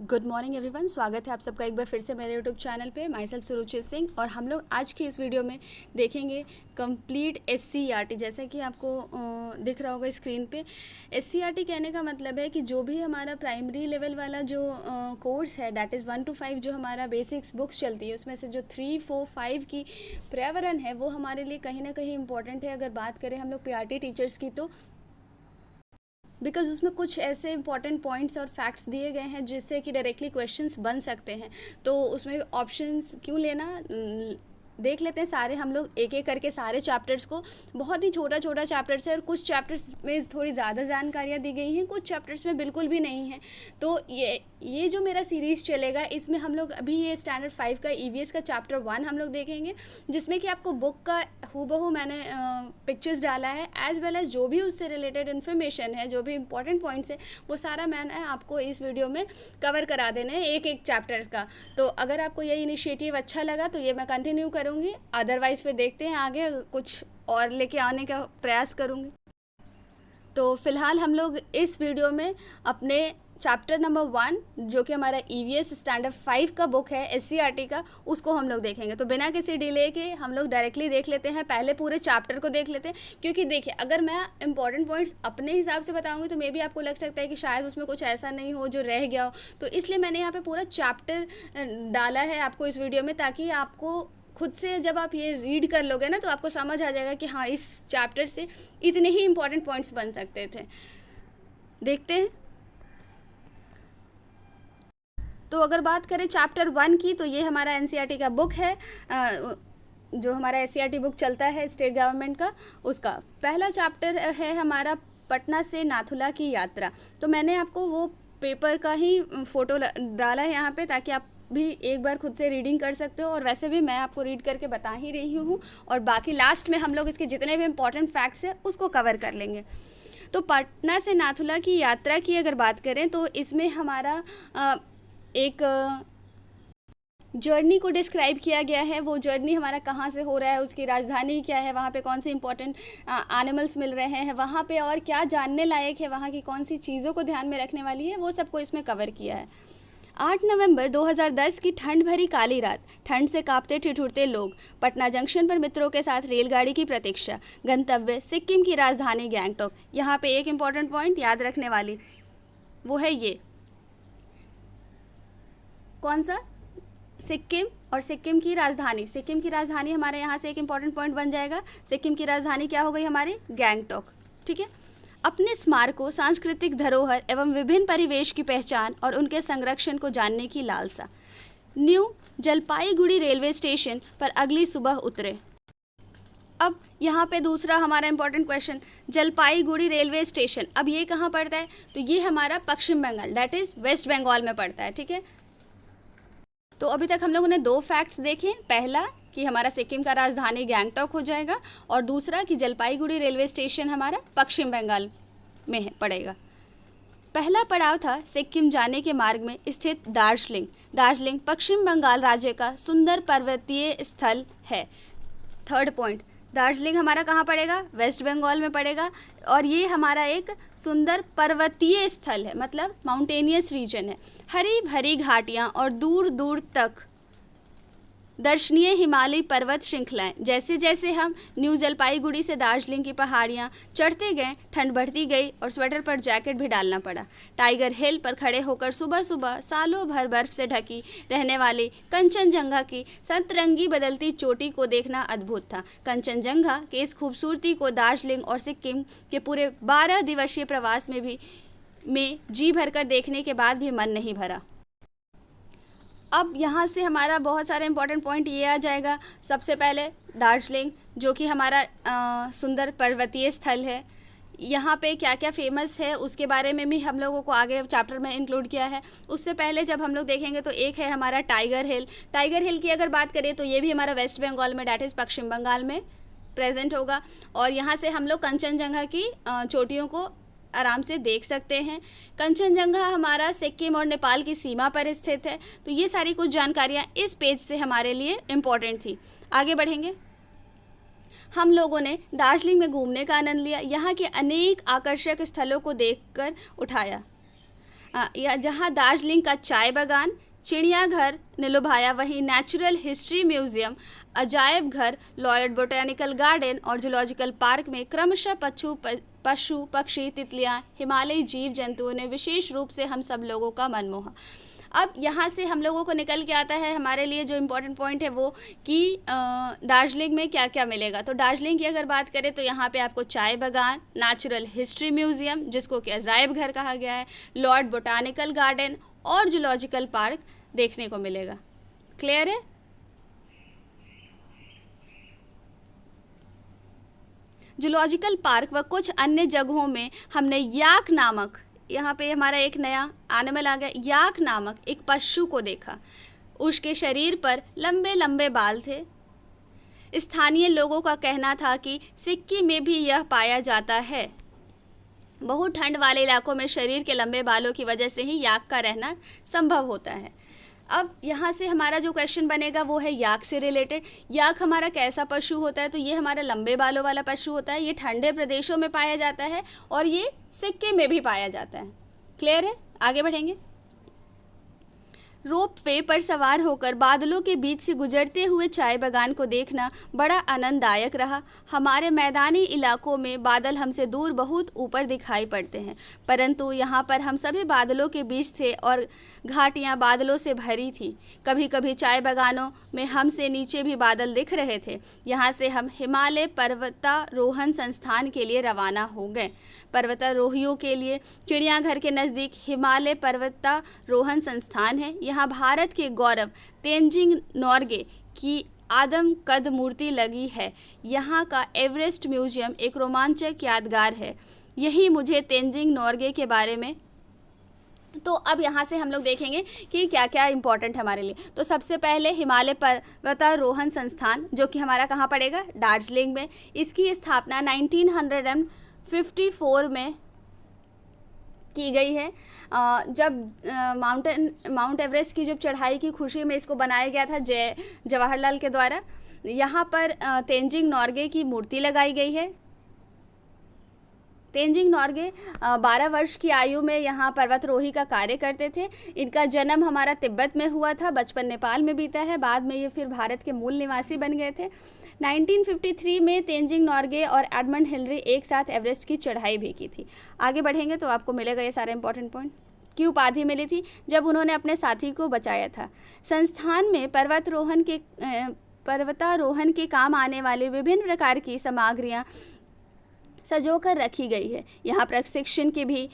Good morning everyone. स्वागत है आप सबका एक बार फिर से मेरे यूट्यूब चैनल पे। माई सेल्फ सुरुचि सिंह, और हम लोग आज की इस वीडियो में देखेंगे कंप्लीट SCERT। जैसा कि आपको दिख रहा होगा स्क्रीन पे, SCERT कहने का मतलब है कि जो भी हमारा प्राइमरी लेवल वाला जो कोर्स है, डैट इज़ 1 to 5, जो हमारा बेसिक्स बुक्स चलती है उसमें से जो 3, 4, 5 की पर्यावरण है वो हमारे लिए कहीं ना कहीं इंपॉर्टेंट है। अगर बात करें हम लोग PRT टीचर्स की, तो बिकॉज उसमें कुछ ऐसे इंपॉर्टेंट पॉइंट्स और फैक्ट्स दिए गए हैं जिससे कि डायरेक्टली क्वेश्चंस बन सकते हैं। तो उसमें ऑप्शंस क्यों लेना, देख लेते हैं सारे हम लोग एक एक करके सारे चैप्टर्स को। बहुत ही छोटा छोटा चैप्टर्स है और कुछ चैप्टर्स में थोड़ी ज़्यादा जानकारियाँ दी गई हैं, कुछ चैप्टर्स में बिल्कुल भी नहीं है। तो ये जो मेरा सीरीज़ चलेगा इसमें हम लोग अभी ये स्टैंडर्ड 5 का EVS का चैप्टर 1 हम लोग देखेंगे, जिसमें कि आपको बुक का हूबहू मैंने पिक्चर्स डाला है, एज वेल एज जो भी उससे रिलेटेड इन्फॉर्मेशन है, जो भी इंपॉर्टेंट पॉइंट्स है, वो सारा मैंने आपको इस वीडियो में कवर करा देना है एक एक चैप्टर का। तो अगर आपको ये इनिशिएटिव अच्छा लगा तो ये मैं कंटिन्यू करूँगी, अदरवाइज़ फिर देखते हैं आगे कुछ और लेके आने का प्रयास करूँगी। तो फ़िलहाल हम लोग इस वीडियो में अपने चैप्टर नंबर 1, जो कि हमारा EVS स्टैंडर्ड 5 का बुक है SCERT का, उसको हम लोग देखेंगे। तो बिना किसी डिले के हम लोग डायरेक्टली देख लेते हैं, पहले पूरे चैप्टर को देख लेते हैं। क्योंकि देखिए, अगर मैं इंपॉर्टेंट पॉइंट्स अपने हिसाब से बताऊंगी तो मे भी आपको लग सकता है कि शायद उसमें कुछ ऐसा नहीं हो जो रह गया हो। तो इसलिए मैंने यहाँ पर पूरा चैप्टर डाला है आपको इस वीडियो में, ताकि आपको खुद से जब आप ये रीड कर लोगे ना तो आपको समझ आ जाएगा कि हाँ, इस चैप्टर से इतने ही इंपॉर्टेंट पॉइंट्स बन सकते थे। देखते हैं। तो अगर बात करें चैप्टर 1 की, तो ये हमारा NCERT का बुक है, जो हमारा SCERT बुक चलता है स्टेट गवर्नमेंट का, उसका पहला चैप्टर है हमारा पटना से नाथुला की यात्रा। तो मैंने आपको वो पेपर का ही फ़ोटो डाला है यहाँ पे, ताकि आप भी एक बार खुद से रीडिंग कर सकते हो, और वैसे भी मैं आपको रीड करके बता ही रही हूँ, और बाकी लास्ट में हम लोग इसके जितने भी इम्पॉर्टेंट फैक्ट्स हैं उसको कवर कर लेंगे। तो पटना से नाथुला की यात्रा की अगर बात करें तो इसमें हमारा एक जर्नी को डिस्क्राइब किया गया है। वो जर्नी हमारा कहाँ से हो रहा है, उसकी राजधानी क्या है, वहाँ पे कौन से इंपॉर्टेंट एनिमल्स मिल रहे हैं वहाँ पे, और क्या जानने लायक है, वहाँ की कौन सी चीज़ों को ध्यान में रखने वाली है, वो सबको इसमें कवर किया है। 8 नवंबर 2010 की ठंड भरी काली रात, ठंड से कांपते ठिठुरते लोग, पटना जंक्शन पर मित्रों के साथ रेलगाड़ी की प्रतीक्षा, गंतव्य सिक्किम की राजधानी गैंगटॉक। यहाँ पे एक इम्पॉर्टेंट पॉइंट याद रखने वाली, वो है ये, कौन सा, सिक्किम, और सिक्किम की राजधानी। सिक्किम की राजधानी हमारे यहाँ से एक इम्पॉर्टेंट पॉइंट बन जाएगा। सिक्किम की राजधानी क्या हो गई हमारी, गैंगटॉक। ठीक है। अपने स्मारकों, सांस्कृतिक धरोहर एवं विभिन्न परिवेश की पहचान और उनके संरक्षण को जानने की लालसा। न्यू जलपाईगुड़ी रेलवे स्टेशन पर अगली सुबह उतरे। अब यहाँ पे दूसरा हमारा important question, Jalpaiguri railway station, अब ये कहाँ पड़ता है, तो ये हमारा Paschim Bengal, that is West Bengal में पड़ता है। ठीक है। तो अभी तक हम लोगों ने 2 फैक्ट्स देखे, पहला कि हमारा सिक्किम का राजधानी गैंगटॉक हो जाएगा, और दूसरा कि जलपाईगुड़ी रेलवे स्टेशन हमारा पश्चिम बंगाल में है, पड़ेगा। पहला पड़ाव था सिक्किम जाने के मार्ग में स्थित दार्जिलिंग। दार्जिलिंग पश्चिम बंगाल राज्य का सुंदर पर्वतीय स्थल है। थर्ड पॉइंट, दार्जिलिंग हमारा कहाँ पड़ेगा, वेस्ट बंगाल में पड़ेगा, और ये हमारा एक सुंदर पर्वतीय स्थल है, मतलब माउंटेनियस रीजन है। हरी भरी घाटियाँ और दूर दूर तक दर्शनीय हिमालयी पर्वत श्रृंखलाएं। जैसे जैसे हम न्यू जलपाईगुड़ी से दार्जिलिंग की पहाड़ियाँ चढ़ते गए, ठंड बढ़ती गई और स्वेटर पर जैकेट भी डालना पड़ा। टाइगर हिल पर खड़े होकर सुबह सुबह सालों भर बर्फ से ढकी रहने वाली कंचनजंगा की सतरंगी बदलती चोटी को देखना अद्भुत था। कंचनजंगा की इस खूबसूरती को दार्जिलिंग और सिक्किम के पूरे 12 दिवसीय प्रवास में जी भरकर देखने के बाद भी मन नहीं भरा। अब यहाँ से हमारा बहुत सारे इंपॉर्टेंट पॉइंट ये आ जाएगा। सबसे पहले दार्जिलिंग, जो कि हमारा सुंदर पर्वतीय स्थल है, यहाँ पे क्या क्या फेमस है उसके बारे में भी हम लोगों को आगे चैप्टर में इंक्लूड किया है। उससे पहले जब हम लोग देखेंगे तो एक है हमारा टाइगर हिल। टाइगर हिल की अगर बात करें तो ये भी हमारा वेस्ट बंगाल में, डैट इज़ पश्चिम बंगाल में प्रेजेंट होगा, और यहाँ से हम लोग कंचनजंगा की चोटियों को आराम से देख सकते हैं। कंचनजंगा हमारा सिक्किम और नेपाल की सीमा पर स्थित है। तो ये सारी कुछ जानकारियाँ इस पेज से हमारे लिए इम्पॉर्टेंट थी। आगे बढ़ेंगे। हम लोगों ने दार्जिलिंग में घूमने का आनंद लिया, यहाँ के अनेक आकर्षक स्थलों को देखकर उठाया। या जहाँ दार्जिलिंग का चाय बागान, चिड़ियाघर ने लुभाया, वहीं नेचुरल हिस्ट्री म्यूजियम, अजायब घर, लॉयड बोटेनिकल गार्डन और जूलॉजिकल पार्क में क्रमशः पशु पक्षी, तितलियाँ, हिमालयी जीव जंतुओं ने विशेष रूप से हम सब लोगों का मन मोहा। अब यहाँ से हम लोगों को निकल के आता है हमारे लिए जो इम्पोर्टेंट पॉइंट है वो कि दार्जिलिंग में क्या क्या मिलेगा। तो दार्जिलिंग की अगर बात करें तो यहाँ पे आपको चाय बागान, नेचुरल हिस्ट्री म्यूजियम जिसको कि अजायब घर कहा गया है, लॉर्ड बोटानिकल गार्डन और जूलॉजिकल पार्क देखने को मिलेगा। क्लियर है? जूलॉजिकल पार्क व कुछ अन्य जगहों में हमने याक नामक, यहाँ पे हमारा एक नया एनिमल आ गया, याक नामक एक पशु को देखा। उसके शरीर पर लंबे लंबे बाल थे। स्थानीय लोगों का कहना था कि सिक्किम में भी यह पाया जाता है। बहुत ठंड वाले इलाकों में शरीर के लंबे बालों की वजह से ही याक का रहना संभव होता है। अब यहाँ से हमारा जो क्वेश्चन बनेगा वो है याक से रिलेटेड। याक हमारा कैसा पशु होता है? तो ये हमारा लंबे बालों वाला पशु होता है। ये ठंडे प्रदेशों में पाया जाता है और ये सिक्किम में भी पाया जाता है। क्लियर है? आगे बढ़ेंगे। रोप वे पर सवार होकर बादलों के बीच से गुजरते हुए चाय बागान को देखना बड़ा आनंददायक रहा। हमारे मैदानी इलाकों में बादल हमसे दूर बहुत ऊपर दिखाई पड़ते हैं, परंतु यहाँ पर हम सभी बादलों के बीच थे और घाटियाँ बादलों से भरी थी। कभी कभी चाय बागानों में हमसे नीचे भी बादल दिख रहे थे। यहाँ से हम हिमालय पर्वतारोहण संस्थान के लिए रवाना हो गए। पर्वतारोहियों के लिए चिड़ियाघर के नज़दीक हिमालय पर्वतारोहण संस्थान है। यहाँ भारत के गौरव तेंजिंग नोर्गे की आदम कद मूर्ति लगी है। यहाँ का एवरेस्ट म्यूजियम एक रोमांचक यादगार है। यही मुझे तेंजिंग नोर्गे के बारे में। तो अब यहाँ से हम लोग देखेंगे कि क्या क्या इम्पोर्टेंट है हमारे लिए। तो सबसे पहले हिमालय पर्वतारोहण संस्थान जो कि हमारा कहाँ पड़ेगा? दार्जिलिंग में। इसकी स्थापना 1954 में की गई है। जब माउंट एवरेस्ट की जब चढ़ाई की खुशी में इसको बनाया गया था जवाहरलाल के द्वारा। यहाँ पर तेंजिंग नोर्गे की मूर्ति लगाई गई है। तेंजिंग नोर्गे 12 वर्ष की आयु में यहाँ पर्वतारोही का कार्य करते थे। इनका जन्म हमारा तिब्बत में हुआ था, बचपन नेपाल में बीता है, बाद में ये फिर भारत के मूल निवासी बन गए थे। 1953 में तेंजिंग नोर्गे और एडमंड हिलरी एक साथ एवरेस्ट की चढ़ाई भी की थी। आगे बढ़ेंगे तो आपको मिलेगा ये सारे इंपॉर्टेंट पॉइंट। की उपाधि मिली थी जब उन्होंने अपने साथी को बचाया था। संस्थान में पर्वतारोहण के काम आने वाली विभिन्न प्रकार की सामग्रियाँ सजोकर रखी गई है। यहाँ प्रशिक्षण की भी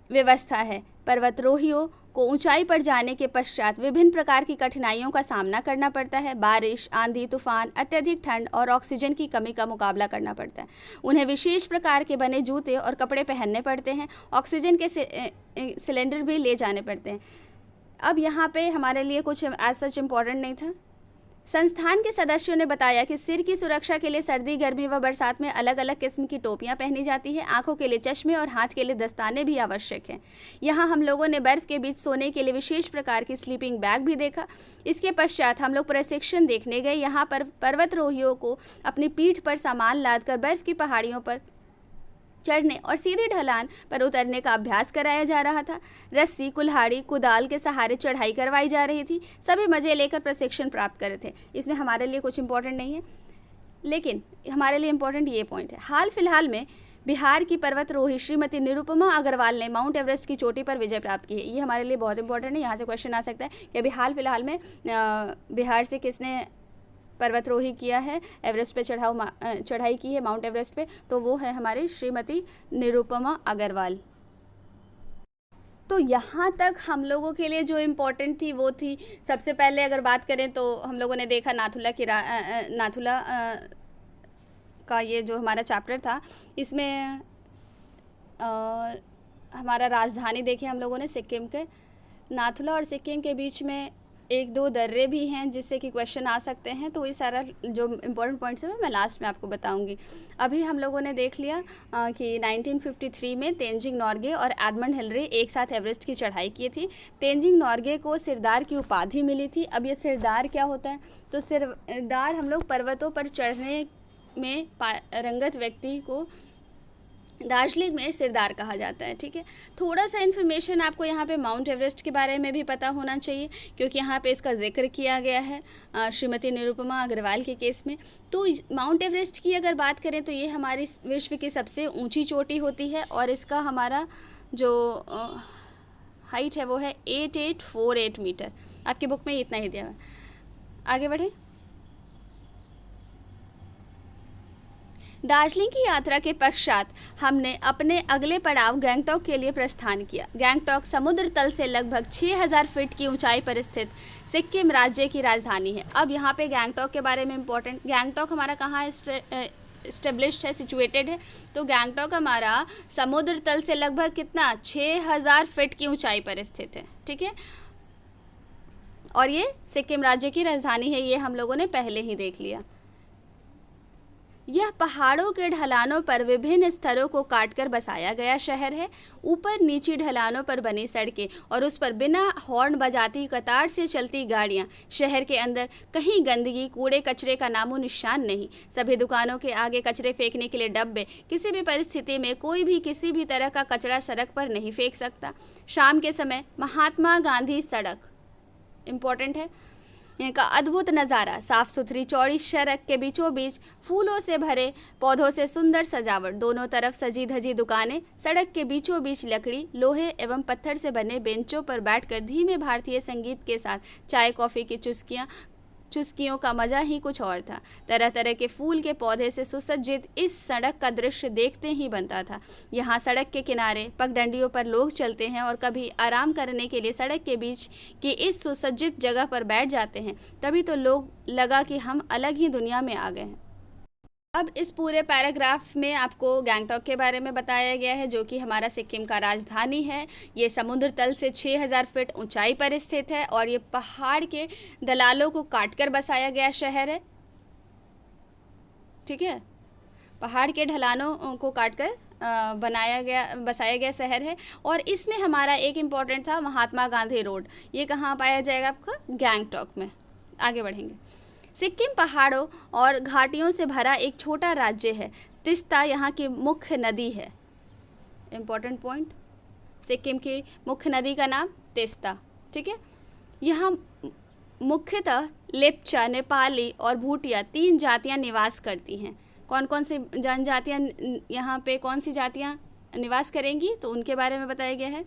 व्यवस्था है। पर्वतारोहियों को ऊंचाई पर जाने के पश्चात विभिन्न प्रकार की कठिनाइयों का सामना करना पड़ता है। बारिश, आंधी, तूफान, अत्यधिक ठंड और ऑक्सीजन की कमी का मुकाबला करना पड़ता है। उन्हें विशेष प्रकार के बने जूते और कपड़े पहनने पड़ते हैं। ऑक्सीजन के सिलेंडर भी ले जाने पड़ते हैं। अब यहाँ पे हमारे लिए कुछ एज सच इम्पॉर्टेंट नहीं था। संस्थान के सदस्यों ने बताया कि सिर की सुरक्षा के लिए सर्दी, गर्मी व बरसात में अलग अलग किस्म की टोपियां पहनी जाती है। आंखों के लिए चश्मे और हाथ के लिए दस्ताने भी आवश्यक हैं। यहाँ हम लोगों ने बर्फ़ के बीच सोने के लिए विशेष प्रकार की स्लीपिंग बैग भी देखा। इसके पश्चात हम लोग प्रशिक्षण देखने गए। यहाँ पर पर्वतारोहियों को अपनी पीठ पर सामान लादकर बर्फ़ की पहाड़ियों पर चढ़ने और सीधी ढलान पर उतरने का अभ्यास कराया जा रहा था। रस्सी, कुल्हाड़ी, कुदाल के सहारे चढ़ाई करवाई जा रही थी। सभी मज़े लेकर प्रशिक्षण प्राप्त कर रहे थे। इसमें हमारे लिए कुछ इंपॉर्टेंट नहीं है, लेकिन हमारे लिए इंपॉर्टेंट ये पॉइंट है। हाल फिलहाल में बिहार की पर्वतारोही श्रीमती निरुपमा अग्रवाल ने माउंट एवरेस्ट की चोटी पर विजय प्राप्त की है। ये हमारे लिए बहुत इंपॉर्टेंट है। यहाँ से क्वेश्चन आ सकता है कि अभी हाल फिलहाल में बिहार से किसने पर्वतारोही किया है, एवरेस्ट पे चढ़ाई की है, माउंट एवरेस्ट पे, तो वो है हमारी श्रीमती निरुपमा अग्रवाल। तो यहाँ तक हम लोगों के लिए जो इम्पोर्टेंट थी वो थी, सबसे पहले अगर बात करें तो हम लोगों ने देखा नाथुला का ये जो हमारा चैप्टर था, इसमें हमारा राजधानी देखे हम लोगों ने सिक्किम के। नाथुला और सिक्किम के बीच में एक दो दर्रे भी हैं जिससे कि क्वेश्चन आ सकते हैं। तो ये सारा जो इम्पोर्टेंट पॉइंट्स है मैं लास्ट में आपको बताऊंगी। अभी हम लोगों ने देख लिया कि 1953 में तेंजिंग नोर्गे और एडमंड हिलरी एक साथ एवरेस्ट की चढ़ाई की थी। तेंजिंग नोर्गे को सिरदार की उपाधि मिली थी। अब ये सिरदार क्या होता है? तो सिरदार हम लोग पर्वतों पर चढ़ने में रंगत व्यक्ति को दार्जिलिंग में सिरदार कहा जाता है। ठीक है, थोड़ा सा इन्फॉर्मेशन आपको यहाँ पे माउंट एवरेस्ट के बारे में भी पता होना चाहिए, क्योंकि यहाँ पे इसका जिक्र किया गया है श्रीमती निरुपमा अग्रवाल के केस में। तो माउंट एवरेस्ट की अगर बात करें तो ये हमारी विश्व की सबसे ऊंची चोटी होती है, और इसका हमारा जो हाइट है वो है 8848 मीटर। आपकी बुक में इतना ही दिया है। आगे बढ़ें। दार्जिलिंग की यात्रा के पश्चात हमने अपने अगले पड़ाव गैंगटॉक के लिए प्रस्थान किया। गैंगटॉक समुद्र तल से लगभग 6000 फीट की ऊंचाई पर स्थित सिक्किम राज्य की राजधानी है। अब यहाँ पे गैंगटॉक के बारे में इम्पोर्टेंट, गैंगटॉक हमारा कहाँ इस्टेब्लिश्ड है, सिचुएटेड है? तो गैंगटॉक हमारा समुद्र तल से लगभग कितना 6000 फीट की ऊंचाई पर स्थित है। ठीक है, और ये सिक्किम राज्य की राजधानी है, ये हम लोगों ने पहले ही देख लिया। यह पहाड़ों के ढलानों पर विभिन्न स्तरों को काटकर बसाया गया शहर है। ऊपर नीची ढलानों पर बनी सड़कें और उस पर बिना हॉर्न बजाती कतार से चलती गाड़ियां। शहर के अंदर कहीं गंदगी कूड़े कचरे का नामो निशान नहीं। सभी दुकानों के आगे कचरे फेंकने के लिए डब्बे। किसी भी परिस्थिति में कोई भी किसी भी तरह का कचरा सड़क पर नहीं फेंक सकता। शाम के समय महात्मा गांधी सड़क इम्पोर्टेंट है का अद्भुत नज़ारा। साफ सुथरी चौड़ी सड़क के बीचों बीच फूलों से भरे पौधों से सुंदर सजावट, दोनों तरफ सजी धजी दुकानें, सड़क के बीचों बीच लकड़ी लोहे एवं पत्थर से बने बेंचों पर बैठकर धीमे भारतीय संगीत के साथ चाय कॉफ़ी की चुस्कियों का मज़ा ही कुछ और था। तरह तरह के फूल के पौधे से सुसज्जित इस सड़क का दृश्य देखते ही बनता था। यहाँ सड़क के किनारे पगडंडियों पर लोग चलते हैं और कभी आराम करने के लिए सड़क के बीच की इस सुसज्जित जगह पर बैठ जाते हैं। तभी तो लोग लगा कि हम अलग ही दुनिया में आ गए हैं। अब इस पूरे पैराग्राफ में आपको गैंगटॉक के बारे में बताया गया है, जो कि हमारा सिक्किम का राजधानी है। ये समुद्र तल से 6000 फीट ऊंचाई पर स्थित है और ये पहाड़ के दलालों को काटकर बसाया गया शहर है। ठीक है, पहाड़ के ढलानों को काटकर बसाया गया शहर है। और इसमें हमारा एक इम्पॉर्टेंट था महात्मा गांधी रोड। ये कहाँ पाया जाएगा? आपका गैंगटॉक में। आगे बढ़ेंगे। सिक्किम पहाड़ों और घाटियों से भरा एक छोटा राज्य है। तीस्ता यहाँ की मुख्य नदी है। इम्पोर्टेंट पॉइंट, सिक्किम की मुख्य नदी का नाम तीस्ता। ठीक है, यहाँ मुख्यतः लेप्चा, नेपाली और भूटिया 3 जातियाँ निवास करती हैं। कौन कौन सी जनजातियाँ यहाँ पे कौन सी जातियाँ निवास करेंगी, तो उनके बारे में बताया गया है।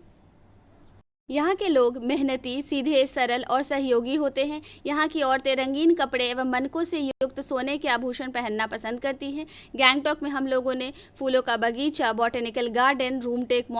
यहाँ के लोग मेहनती, सीधे, सरल और सहयोगी होते हैं। यहाँ की औरतें रंगीन कपड़े एवं मनकों से युक्त सोने के आभूषण पहनना पसंद करती हैं। गैंगटॉक में हम लोगों ने फूलों का बगीचा, बॉटेनिकल गार्डन, रूमटेक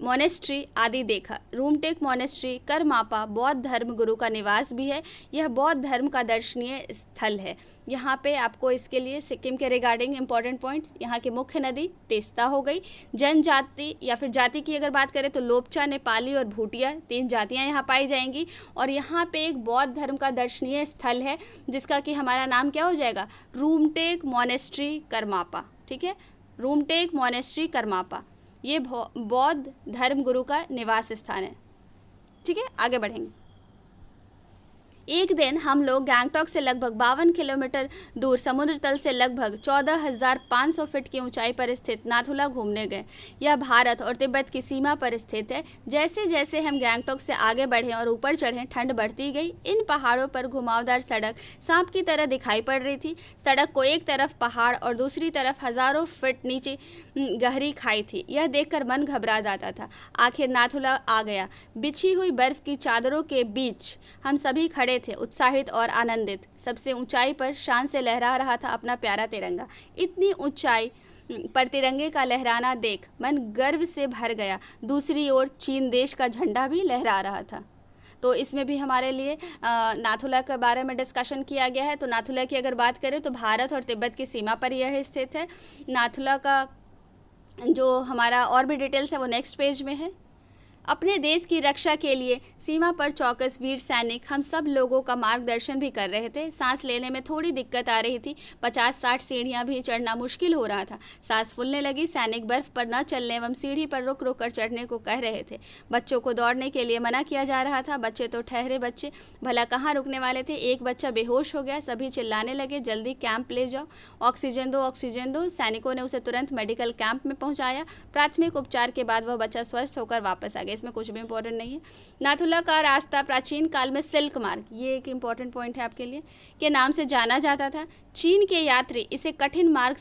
मोनेस्ट्री आदि देखा। रूमटेक मोनेस्ट्री करमापा बौद्ध धर्म गुरु का निवास भी है। यह बौद्ध धर्म का दर्शनीय स्थल है। यहाँ पे आपको इसके लिए सिक्किम के रिगार्डिंग इंपॉर्टेंट पॉइंट, यहाँ की मुख्य नदी तीस्ता हो गई। जनजाति या फिर जाति की अगर बात करें तो लोप्चा, नेपाली और भूटिया 3 जातियाँ यहाँ पाई जाएंगी। और यहाँ पे एक बौद्ध धर्म का दर्शनीय स्थल है जिसका कि हमारा नाम क्या हो जाएगा? रूमटेक मोनेस्ट्री करमापा। ठीक है, रूमटेक मोनेस्ट्री करमापा, ये बौद्ध धर्म गुरु का निवास स्थान है। ठीक है, आगे बढ़ेंगे। एक दिन हम लोग गैंगटॉक से लगभग 52 किलोमीटर दूर समुद्र तल से लगभग 14,500 फीट की ऊंचाई पर स्थित नाथुला घूमने गए। यह भारत और तिब्बत की सीमा पर स्थित है। जैसे जैसे हम गैंगटॉक से आगे बढ़े और ऊपर चढ़े, ठंड बढ़ती गई। इन पहाड़ों पर घुमावदार सड़क सांप की तरह दिखाई पड़ रही थी। सड़क को एक तरफ पहाड़ और दूसरी तरफ हज़ारों फीट नीचे गहरी खाई थी। यह देखकर मन घबरा जाता था। आखिर नाथुला आ गया। बिछी हुई बर्फ की चादरों के बीच हम सभी खड़े थे, उत्साहित और आनंदित। सबसे ऊंचाई पर शान से लहरा रहा था अपना प्यारा तिरंगा। इतनी ऊंचाई पर तिरंगे का लहराना देख मन गर्व से भर गया। दूसरी ओर चीन देश का झंडा भी लहरा रहा था। तो इसमें भी हमारे लिए नाथुला के बारे में डिस्कशन किया गया है। तो नाथुला की अगर बात करें तो भारत और तिब्बत की सीमा पर यह स्थित है। नाथुला का जो हमारा और भी डिटेल्स है वो नेक्स्ट पेज में है। अपने देश की रक्षा के लिए सीमा पर चौकस वीर सैनिक हम सब लोगों का मार्गदर्शन भी कर रहे थे। सांस लेने में थोड़ी दिक्कत आ रही थी, 50-60 सीढ़ियां भी चढ़ना मुश्किल हो रहा था। सांस फूलने लगी। सैनिक बर्फ पर न चलने एवं सीढ़ी पर रुक रुक कर चढ़ने को कह रहे थे। बच्चों को दौड़ने के लिए मना किया जा रहा था। बच्चे तो ठहरे बच्चे, भला कहाँ रुकने वाले थे। एक बच्चा बेहोश हो गया। सभी चिल्लाने लगे, जल्दी कैंप ले जाओ, ऑक्सीजन दो, ऑक्सीजन दो। सैनिकों ने उसे तुरंत मेडिकल कैंप में पहुंचाया। प्राथमिक उपचार के बाद वह बच्चा स्वस्थ होकर वापस आ गया। इसमें कुछ भी इंपॉर्टेंट नहीं है। नाथुला का रास्ता प्राचीन काल में सिल्क मार्ग, ये एक इंपॉर्टेंट पॉइंट है आपके लिए, के नाम से जाना जाता था। चीन के यात्री इस कठिन मार्ग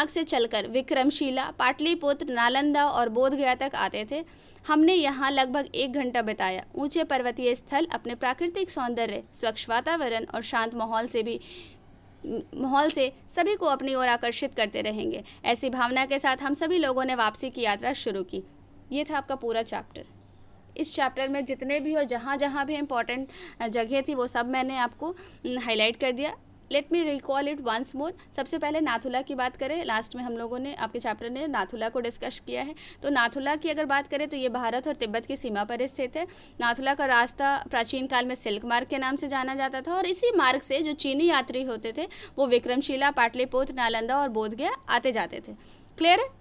से चलकर विक्रमशिला, पाटलिपुत्र, नालंदा और बोधगया तक आते थे। हमने यहाँ लगभग 1 घंटा बिताया। ऊंचे पर्वतीय स्थल अपने प्राकृतिक सौंदर्य, स्वच्छ वातावरण और शांत माहौल से सभी को अपनी ओर आकर्षित करते रहेंगे। ऐसी भावना के साथ हम सभी लोगों ने वापसी की यात्रा शुरू की। ये था आपका पूरा चैप्टर। इस चैप्टर में जितने भी और जहाँ जहाँ भी इम्पोर्टेंट जगह थी वो सब मैंने आपको हाईलाइट कर दिया। Let me recall it once more. सबसे पहले नाथुला की बात करें। लास्ट में हम लोगों ने आपके चैप्टर ने नाथुला को डिस्कस किया है। तो नाथुला की अगर बात करें तो ये भारत और तिब्बत की सीमा पर स्थित है। नाथुला का रास्ता प्राचीन काल में सिल्क मार्ग के नाम से जाना जाता था और इसी मार्ग से जो चीनी यात्री होते थे वो विक्रमशिला, पाटलिपुत्र, नालंदा और बोधगया आते जाते थे। क्लियर है?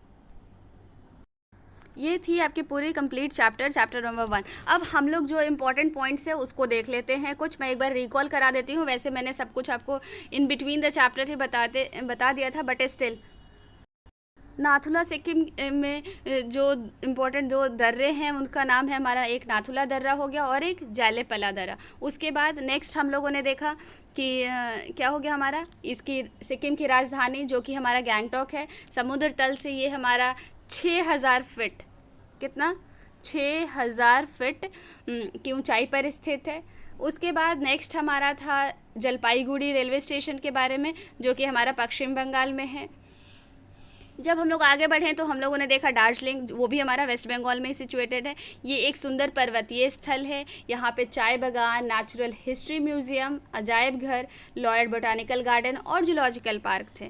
ये थी आपकी पूरी कंप्लीट चैप्टर नंबर 1। अब हम लोग जो इम्पोर्टेंट पॉइंट्स है उसको देख लेते हैं। कुछ मैं एक बार रिकॉल करा देती हूँ। वैसे मैंने सब कुछ आपको इन बिटवीन द चैप्टर ही बता दिया था, बट स्टिल नाथुला सिक्किम में जो इम्पोर्टेंट 2 दर्रे हैं उनका नाम है हमारा, एक नाथुला दर्रा हो गया और एक जैलेपला दर्रा। उसके बाद नेक्स्ट हम लोगों ने देखा कि क्या हो गया हमारा, इसकी सिक्किम की राजधानी जो कि हमारा गैंगटॉक है। समुद्र तल से ये हमारा 6000 फीट, कितना 6000 फीट की ऊंचाई पर स्थित है। उसके बाद नेक्स्ट हमारा था जलपाईगुड़ी रेलवे स्टेशन के बारे में, जो कि हमारा पश्चिम बंगाल में है। जब हम लोग आगे बढ़े तो हम लोगों ने देखा दार्जिलिंग, वो भी हमारा वेस्ट बंगाल में ही सिचुएटेड है। ये एक सुंदर पर्वतीय स्थल है। यहाँ पे चाय बागान, नेचुरल हिस्ट्री म्यूजियम, अजायब घर, लॉयड बोटानिकल गार्डन और जूलॉजिकल पार्क थे।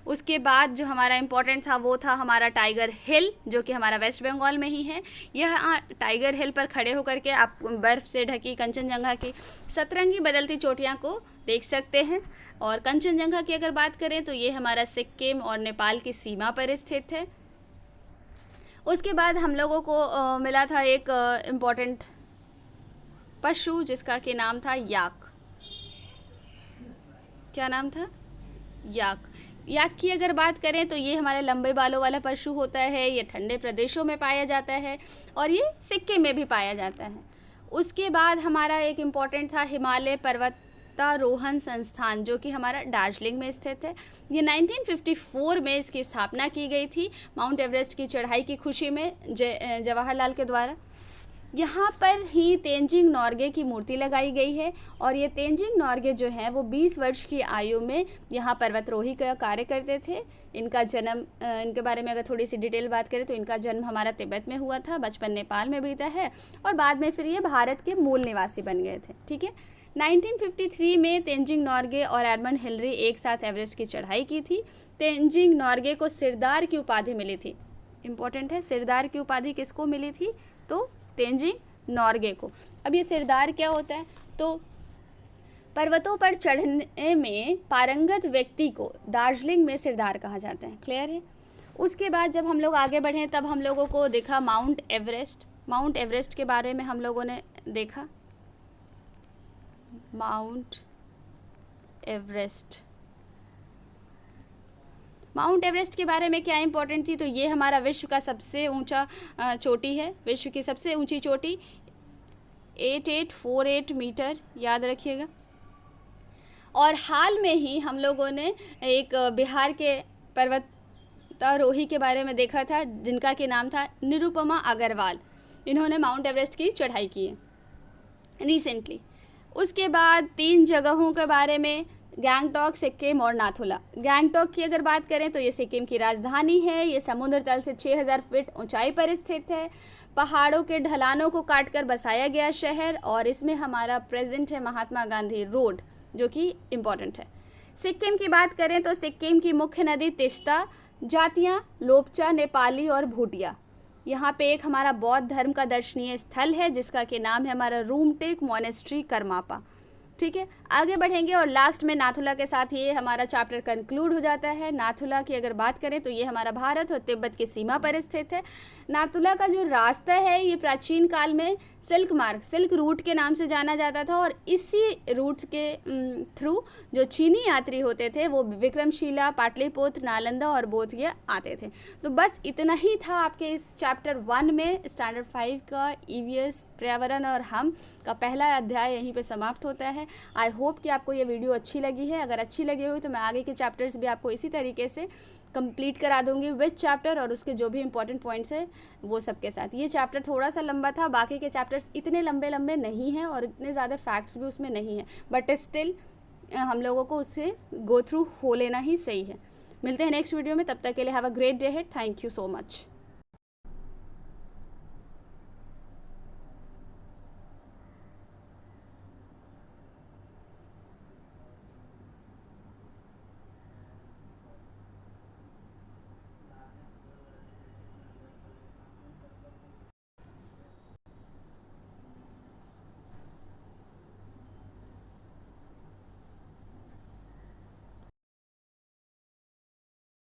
उसके बाद जो हमारा इम्पोर्टेंट था वो था हमारा टाइगर हिल, जो कि हमारा वेस्ट बंगाल में ही है। यह टाइगर हिल पर खड़े होकर के आप बर्फ़ से ढकी कंचनजंगा की सतरंगी बदलती चोटियाँ को देख सकते हैं। और कंचनजंगा की अगर बात करें तो ये हमारा सिक्किम और नेपाल की सीमा पर स्थित है। उसके बाद हम लोगों को मिला था एक इम्पोर्टेंट पशु जिसका कि नाम था याक। क्या नाम था? याक। याक की अगर बात करें तो ये हमारे लंबे बालों वाला पशु होता है। ये ठंडे प्रदेशों में पाया जाता है और ये सिक्किम में भी पाया जाता है। उसके बाद हमारा एक इम्पॉर्टेंट था हिमालय पर्वतारोहण संस्थान, जो कि हमारा दार्जिलिंग में स्थित है। ये 1954 में इसकी स्थापना की गई थी माउंट एवरेस्ट की चढ़ाई की खुशी में जवाहरलाल के द्वारा। यहाँ पर ही तेंजिंग नोर्गे की मूर्ति लगाई गई है और ये तेंजिंग नोर्गे जो है वो 20 वर्ष की आयु में यहाँ पर्वतरोही का कार्य करते थे। इनका जन्म, इनके बारे में अगर थोड़ी सी डिटेल बात करें तो इनका जन्म हमारा तिब्बत में हुआ था, बचपन नेपाल में बीता है और बाद में फिर ये भारत के मूल निवासी बन गए थे। ठीक है। 1953 में तेंजिंग नोर्गे और एडमंड हिलरी एक साथ एवरेस्ट की चढ़ाई की थी। तेंजिंग नोर्गे को सिरदार की उपाधि मिली थी। इम्पोर्टेंट है, सिरदार की उपाधि किसको मिली थी? तो तेंजिंग नोर्गे को। अब ये सिरदार क्या होता है? तो पर्वतों पर चढ़ने में पारंगत व्यक्ति को दार्जिलिंग में सिरदार कहा जाता है। क्लियर है? उसके बाद जब हम लोग आगे बढ़े तब हम लोगों को देखा माउंट एवरेस्ट। माउंट एवरेस्ट के बारे में हम लोगों ने देखा माउंट एवरेस्ट। माउंट एवरेस्ट के बारे में क्या इंपॉर्टेंट थी? तो ये हमारा विश्व का सबसे ऊंचा चोटी है। विश्व की सबसे ऊंची चोटी 8848 मीटर, याद रखिएगा। और हाल में ही हम लोगों ने एक बिहार के पर्वतारोही के बारे में देखा था जिनका कि नाम था निरुपमा अग्रवाल। इन्होंने माउंट एवरेस्ट की चढ़ाई की है रिसेंटली। उसके बाद 3 जगहों के बारे में, गैंगटॉक, सिक्किम और नाथुला। गैंगटॉक की अगर बात करें तो ये सिक्किम की राजधानी है। ये समुद्र तल से 6000 फीट ऊंचाई पर स्थित है। पहाड़ों के ढलानों को काटकर बसाया गया शहर और इसमें हमारा प्रेजेंट है महात्मा गांधी रोड, जो कि इम्पॉर्टेंट है। सिक्किम की बात करें तो सिक्किम की मुख्य नदी तिस्ता, जातियाँ लोपचा, नेपाली और भूटिया। यहाँ पे एक हमारा बौद्ध धर्म का दर्शनीय स्थल है जिसका कि नाम है हमारा रूमटेक मोनेस्ट्री करमापा। ठीक है, आगे बढ़ेंगे और लास्ट में नाथुला के साथ ये हमारा चैप्टर कंक्लूड हो जाता है। नाथुला की अगर बात करें तो ये हमारा भारत और तिब्बत की सीमा पर स्थित है। नाथुला का जो रास्ता है ये प्राचीन काल में सिल्क मार्ग, सिल्क रूट के नाम से जाना जाता था और इसी रूट के थ्रू जो चीनी यात्री होते थे वो विक्रमशिला, पाटलिपुत्र, नालंदा और बोधगया आते थे। तो बस इतना ही था आपके इस चैप्टर 1 में स्टैंडर्ड 5 का ईवीएस पर्यावरण और हम का पहला अध्याय यहीं पे समाप्त होता है। आई होप कि आपको ये वीडियो अच्छी लगी है। अगर अच्छी लगी हुई तो मैं आगे के चैप्टर्स भी आपको इसी तरीके से कंप्लीट करा दूंगी विद चैप्टर और उसके जो भी इंपॉर्टेंट पॉइंट्स है वो सब के साथ। ये चैप्टर थोड़ा सा लंबा था, बाकी के चैप्टर्स इतने लंबे नहीं हैं और इतने ज़्यादा फैक्ट्स भी उसमें नहीं है, बट स्टिल हम लोगों को उससे गो थ्रू हो लेना ही सही है। मिलते हैं नेक्स्ट वीडियो में, तब तक के लिए have a great day head. Thank you so much.